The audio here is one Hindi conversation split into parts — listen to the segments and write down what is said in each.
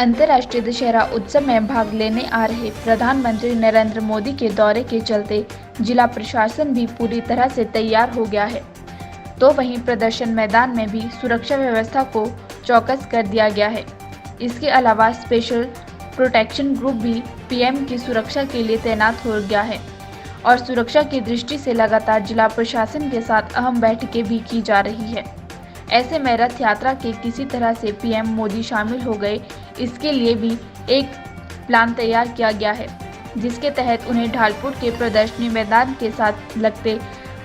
अंतर्राष्ट्रीय दशहरा उत्सव में भाग लेने आ रहे प्रधानमंत्री नरेंद्र मोदी के दौरे के चलते जिला प्रशासन भी पूरी तरह से तैयार हो गया है। तो वहीं प्रदर्शन मैदान में भी सुरक्षा व्यवस्था को चौकस कर दिया गया है। इसके अलावा स्पेशल प्रोटेक्शन ग्रुप भी पीएम की सुरक्षा के लिए तैनात हो गया है और सुरक्षा की दृष्टि से लगातार जिला प्रशासन के साथ अहम बैठकें भी की जा रही है। ऐसे में रथ यात्रा के किसी तरह से पीएम मोदी शामिल हो गए, इसके लिए भी एक प्लान तैयार किया गया है, जिसके तहत उन्हें ढालपुर के प्रदर्शनी मैदान के साथ लगते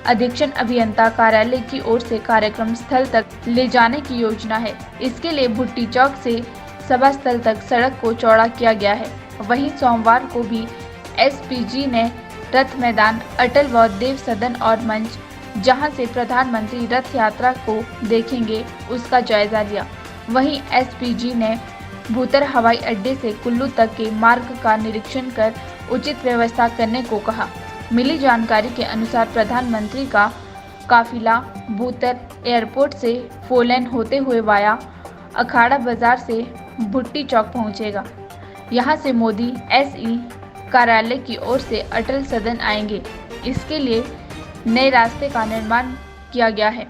अधीक्षण अभियंता कार्यालय की ओर से कार्यक्रम स्थल तक ले जाने की योजना है। इसके लिए भुट्टी चौक से सभा स्थल तक सड़क को चौड़ा किया गया है। वहीं सोमवार को भी एसपीजी ने रथ मैदान, अटल व देव सदन और मंच, जहां से प्रधानमंत्री रथ यात्रा को देखेंगे, उसका जायजा लिया। वहीं एसपीजी ने भूतर हवाई अड्डे से कुल्लू तक के मार्ग का निरीक्षण कर उचित व्यवस्था करने को कहा। मिली जानकारी के अनुसार प्रधानमंत्री का काफिला भूतर एयरपोर्ट से 4 लेन होते हुए वाया अखाड़ा बाजार से भुट्टी चौक पहुंचेगा। यहां से मोदी एसई कार्यालय की ओर से अटल सदन आएंगे। इसके लिए नए रास्ते का निर्माण किया गया है।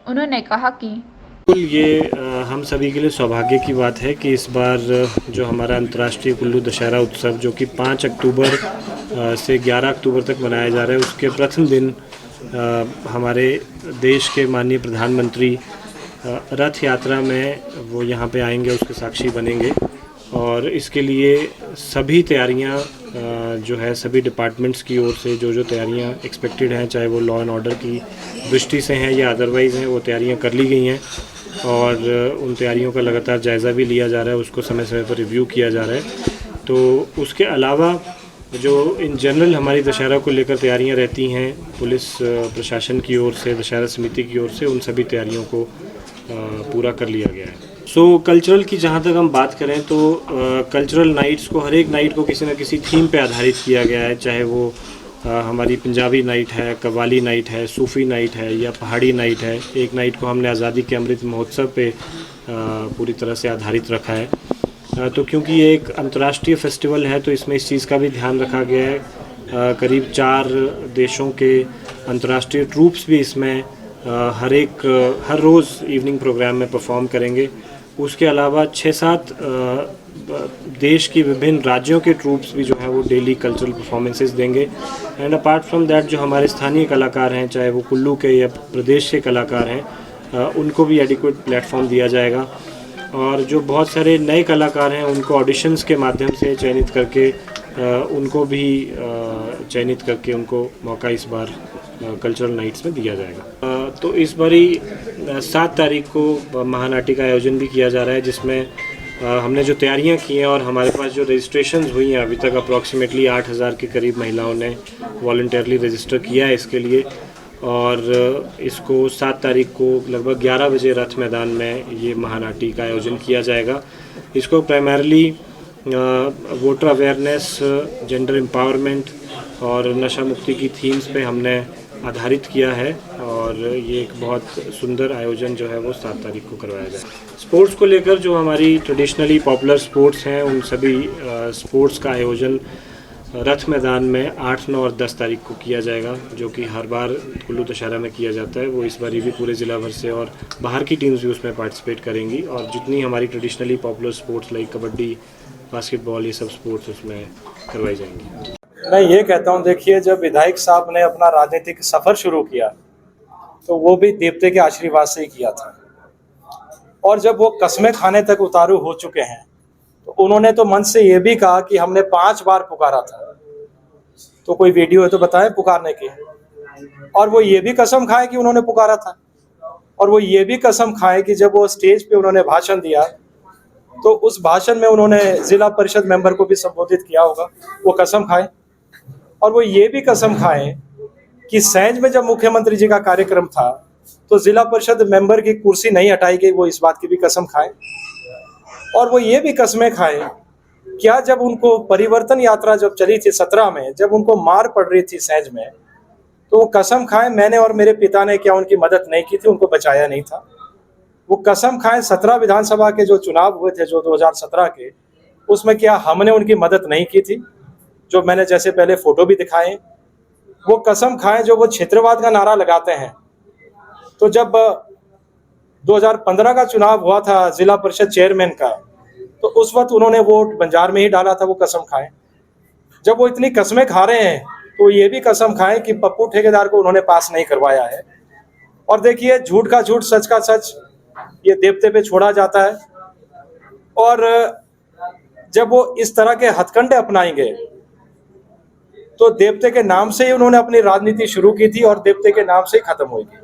उन्होंने कहा कि ये हम सभी के लिए सौभाग्य की बात है कि इस बार जो हमारा अंतर्राष्ट्रीय कुल्लू दशहरा उत्सव जो कि 5 अक्टूबर से 11 अक्टूबर तक मनाया जा रहा है, उसके प्रथम दिन हमारे देश के माननीय प्रधानमंत्री रथ यात्रा में वो यहाँ पे आएंगे, उसके साक्षी बनेंगे। और इसके लिए सभी तैयारियाँ जो है सभी डिपार्टमेंट्स की ओर से जो तैयारियाँ एक्सपेक्टेड हैं, चाहे वो लॉ एंड ऑर्डर की दृष्टि से हैं या अदरवाइज़ हैं, वो तैयारियाँ कर ली गई हैं और उन तैयारियों का लगातार जायज़ा भी लिया जा रहा है, उसको समय समय पर रिव्यू किया जा रहा है। तो उसके अलावा जो इन जनरल हमारी दशहरा को लेकर तैयारियाँ रहती हैं पुलिस प्रशासन की ओर से, दशहरा समिति की ओर से, उन सभी तैयारियों को पूरा कर लिया गया है। कल्चरल की जहाँ तक हम बात करें तो कल्चरल नाइट्स को, हर एक नाइट को किसी न किसी थीम पे आधारित किया गया है, चाहे वो हमारी पंजाबी नाइट है, कव्वाली नाइट है, सूफ़ी नाइट है या पहाड़ी नाइट है। एक नाइट को हमने आज़ादी के अमृत महोत्सव पे पूरी तरह से आधारित रखा है। तो क्योंकि ये एक अंतर्राष्ट्रीय फेस्टिवल है तो इसमें इस चीज़ का भी ध्यान रखा गया है। करीब 4 देशों के अंतर्राष्ट्रीय ट्रूप्स भी इसमें हर रोज़ इवनिंग प्रोग्राम में परफॉर्म करेंगे। उसके अलावा 6-7 देश की विभिन्न राज्यों के ट्रूप्स भी जो है वो डेली कल्चरल परफॉर्मेंसेस देंगे। एंड अपार्ट फ्रॉम दैट जो हमारे स्थानीय कलाकार हैं, चाहे वो कुल्लू के या प्रदेश के कलाकार हैं, उनको भी एडिक्वेट प्लेटफॉर्म दिया जाएगा। और जो बहुत सारे नए कलाकार हैं उनको ऑडिशंस के माध्यम से चयनित करके उनको मौका इस बार कल्चरल नाइट्स में दिया जाएगा। तो इस बारी 7 तारीख को महानाटी का आयोजन भी किया जा रहा है, जिसमें हमने जो तैयारियां की हैं और हमारे पास जो रजिस्ट्रेशंस हुई हैं अभी तक अप्रॉक्सीमेटली 8000 के करीब महिलाओं ने वॉलंटियरली रजिस्टर किया है इसके लिए। और इसको 7 तारीख को लगभग 11 बजे रथ मैदान में ये महानाटी का आयोजन किया जाएगा। इसको primarily voter awareness, gender empowerment और नशा मुक्ति की थीम्स पे हमने आधारित किया है और ये एक बहुत सुंदर आयोजन जो है वो 7 तारीख को करवाया जाए। स्पोर्ट्स को लेकर जो हमारी ट्रेडिशनली पॉपुलर स्पोर्ट्स हैं, उन सभी स्पोर्ट्स का आयोजन रथ मैदान में 8, 9 और 10 तारीख को किया जाएगा, जो कि हर बार कुल्लू दशहरा में किया जाता है। वो इस बार भी पूरे ज़िला भर से और बाहर की टीम्स भी उसमें पार्टिसिपेट करेंगी और जितनी हमारी traditionally popular sports like kabaddi, basketball, ये सब स्पोर्ट्स उसमें करवाई जाएंगी। मैं ये कहता हूँ, देखिए, जब विधायक साहब ने अपना राजनीतिक सफर शुरू किया तो वो भी देवते के आशीर्वाद से ही किया था, और जब वो कस्में खाने तक उतारू हो चुके हैं तो उन्होंने तो मन से ये भी कहा कि हमने 5 बार पुकारा था। तो कोई वीडियो है तो बताएं पुकारने की। और वो ये भी कसम खाए कि उन्होंने पुकारा था, और वो ये भी कसम खाए कि जब वो स्टेज पे उन्होंने भाषण दिया तो उस भाषण में उन्होंने जिला परिषद मेंबर को भी संबोधित किया होगा, वो कसम खाए। और वो ये भी कसम खाए कि सैंज में जब मुख्यमंत्री जी का कार्यक्रम था तो जिला परिषद मेंबर की कुर्सी नहीं हटाई गई, वो इस बात की भी कसम खाए। और वो ये भी कसमें खाए, क्या जब उनको परिवर्तन यात्रा जब चली थी 17 में, जब उनको मार पड़ रही थी सैंज में, तो वो कसम खाए मैंने और मेरे पिता ने क्या उनकी मदद नहीं की थी, उनको बचाया नहीं था। वो कसम खाएं 17 विधानसभा के जो चुनाव हुए थे जो 2017 के, उसमें क्या हमने उनकी मदद नहीं की थी? जो मैंने जैसे पहले फोटो भी दिखाए, वो कसम खाएं जो वो क्षेत्रवाद का नारा लगाते हैं। तो जब 2015 का चुनाव हुआ था जिला परिषद चेयरमैन का, तो उस वक्त उन्होंने वोट बंजार में ही डाला था, वो कसम खाएं। जब वो इतनी कसमें खा रहे हैं तो ये भी कसम खाएं कि पप्पू ठेकेदार को उन्होंने पास नहीं करवाया है। और देखिए, झूठ का झूठ सच का सच ये देवते पे छोड़ा जाता है। और जब वो इस तरह के हथकंडे अपनाएंगे तो देवते के नाम से ही उन्होंने अपनी राजनीति शुरू की थी और देवते के नाम से ही खत्म होगी।